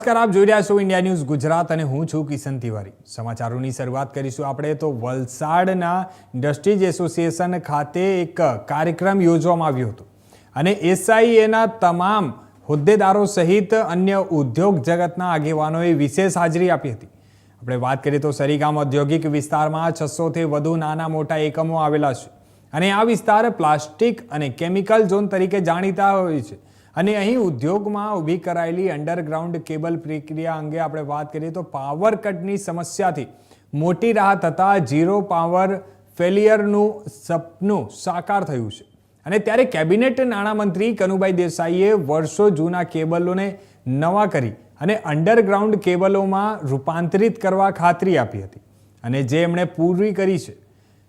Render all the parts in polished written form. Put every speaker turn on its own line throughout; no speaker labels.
નમસ્કાર, આપ જોઈ રહ્યા છો ઇન્ડિયા ન્યૂઝ ગુજરાત અને હું છું કિશન તિવારી। સમાચારોની શરૂઆત કરીશું આપણે તો વલસાડના ઇન્ડસ્ટ્રીઝ એસોસિએશન ખાતે એક કાર્યક્રમ યોજવામાં આવ્યો હતો અને એસઆઈએના તમામ હોદ્દેદારો સહિત અન્ય ઉદ્યોગ જગતના આગેવાનોએ વિશેષ હાજરી આપી હતી। આપણે વાત કરીએ તો સરીગામ ઔદ્યોગિક વિસ્તારમાં 600થી વધુ નાના મોટા એકમો આવેલા છે અને આ વિસ્તાર પ્લાસ્ટિક અને કેમિકલ ઝોન તરીકે જાણીતા હોય છે અને અહીં ઉદ્યોગમાં ઊભી કરાયેલી અંડરગ્રાઉન્ડ કેબલ પ્રક્રિયા અંગે આપણે વાત કરીએ તો પાવર કટની સમસ્યાથી મોટી રાહત થતાં ઝીરો પાવર ફેલિયરનું સપનું સાકાર થયું છે અને ત્યારે કેબિનેટ નાણામંત્રી કનુભાઈ દેસાઈએ વર્ષો જૂના કેબલોને નવા કરી અને અંડરગ્રાઉન્ડ કેબલોમાં રૂપાંતરિત કરવા ખાતરી આપી હતી અને જે એમણે પૂરી કરી છે।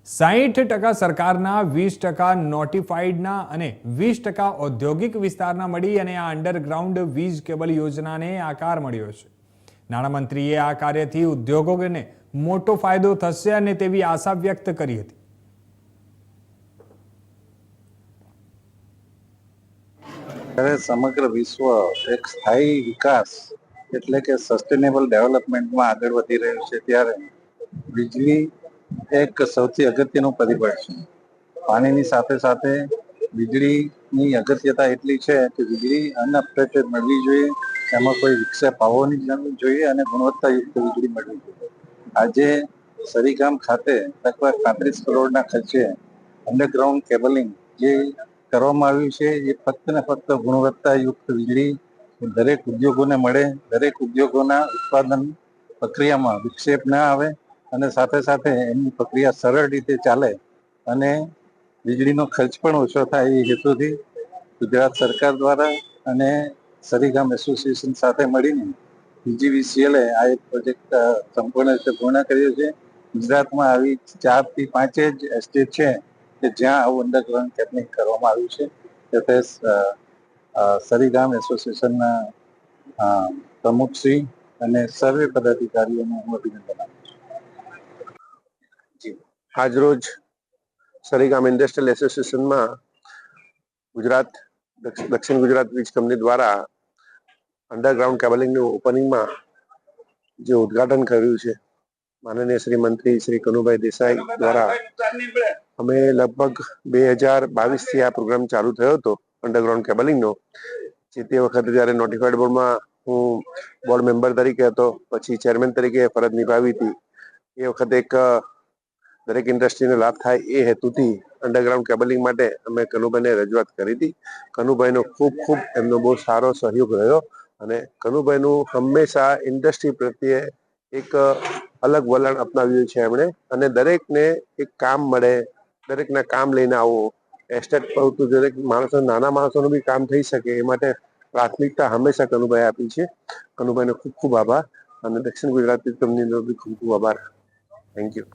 60% સરકારના, 20% નોટિફાઈડના અને 20% ઔદ્યોગિક વિસ્તારના મળી અને આ અંડરગ્રાઉન્ડ વીજ કેબલ યોજનાને આકાર મળ્યો છે। નાણામંત્રીએ આ કાર્યથી ઉદ્યોગોને મોટો ફાયદો થશે અને તેવી આશા વ્યક્ત કરી હતી।
સમગ્ર વિશ્વ એક સ્થાયી વિકાસ એટલે કે સસ્ટેનેબલ ડેવલપમેન્ટમાં આગળ વધી રહ્યું છે ત્યારે વીજળી એક સૌથી અગત્યનું પરિબળ છે। પાણીની સાથે સાથે વીજળીની અગત્યતા એટલી છે કે વીજળી અનઅપડેટેડ મળવી જોઈએ, એમાં કોઈ વિક્ષેપ આવવો નહીં જોઈએ અને ગુણવત્તાયુક્ત વીજળી મળવી જોઈએ। આજે સરીગામ ખાતે લગભગ 35 કરોડના ખર્ચે અંડરગ્રાઉન્ડ કેબલિંગ જે કરવામાં આવ્યું છે એ ફક્ત ને ફક્ત ગુણવત્તાયુક્ત વીજળી દરેક ઉદ્યોગોને મળે, દરેક ઉદ્યોગોના ઉત્પાદન પ્રક્રિયામાં વિક્ષેપ ના આવે અને સાથે સાથે એમની પ્રક્રિયા સરળ રીતે ચાલે અને વીજળીનો ખર્ચ પણ ઓછો થાય એ હેતુથી ગુજરાત સરકાર દ્વારા અને સરીગામ એસોસિએશન સાથે મળીને પીજીવીસીએલે આ એક પ્રોજેક્ટ સંપૂર્ણ રીતે પૂર્ણ કર્યો છે। ગુજરાતમાં આવી 4 થી 5 જ એસ્ટેટ છે કે જ્યાં આવું અંડરગ્રાઉન્ડ કેબલિંગ કરવામાં આવ્યું છે। સરીગામ એસોસિએશનના પ્રમુખશ્રી અને સર્વે પદાધિકારીઓને હું અભિનંદન આપું છું।
આજરોજ સરીગામ ઇન્ડસ્ટ્રીયલ એસોસિએશનમાં દક્ષિણ ગુજરાત વીજ કંપની દ્વારા અંડરગ્રાઉન્ડ કેબલિંગનું ઓપનિંગમાં જે ઉદ્ઘાટન કર્યું છે માનનીય શ્રી મંત્રી શ્રી કનુભાઈ દેસાઈ દ્વારા અમે લગભગ 2022 થી આ પ્રોગ્રામ ચાલુ થયો હતો અંડરગ્રાઉન્ડ કેબલિંગનો। જે તે વખતે જ્યારે નોટિફાઈડ બોર્ડમાં હું બોર્ડ મેમ્બર તરીકે હતો, પછી ચેરમેન તરીકે ફરજ નિભાવી હતી। એ વખતે એક દરેક ઇન્ડસ્ટ્રીને લાભ થાય એ હેતુથી અંડરગ્રાઉન્ડ કેબલિંગ માટે અમે કનુભાઈને રજૂઆત કરી હતી। કનુભાઈનો ખૂબ એમનો બહુ સારો સહયોગ રહ્યો અને કનુભાઈનું હંમેશા ઇન્ડસ્ટ્રી પ્રત્યે એક અલગ વલણ અપનાવ્યું છે એમણે અને દરેકને એક કામ મળે, દરેકના કામ લઈને આવો, એસ્ટેટ પર દરેક માણસો, નાના માણસોનું બી કામ થઈ શકે એ માટે પ્રાથમિકતા હંમેશા કનુભાઈ આપી છે। કનુભાઈનો ખૂબ આભાર અને દક્ષિણ ગુજરાત કંપનીનો બી ખૂબ આભાર। Thank you.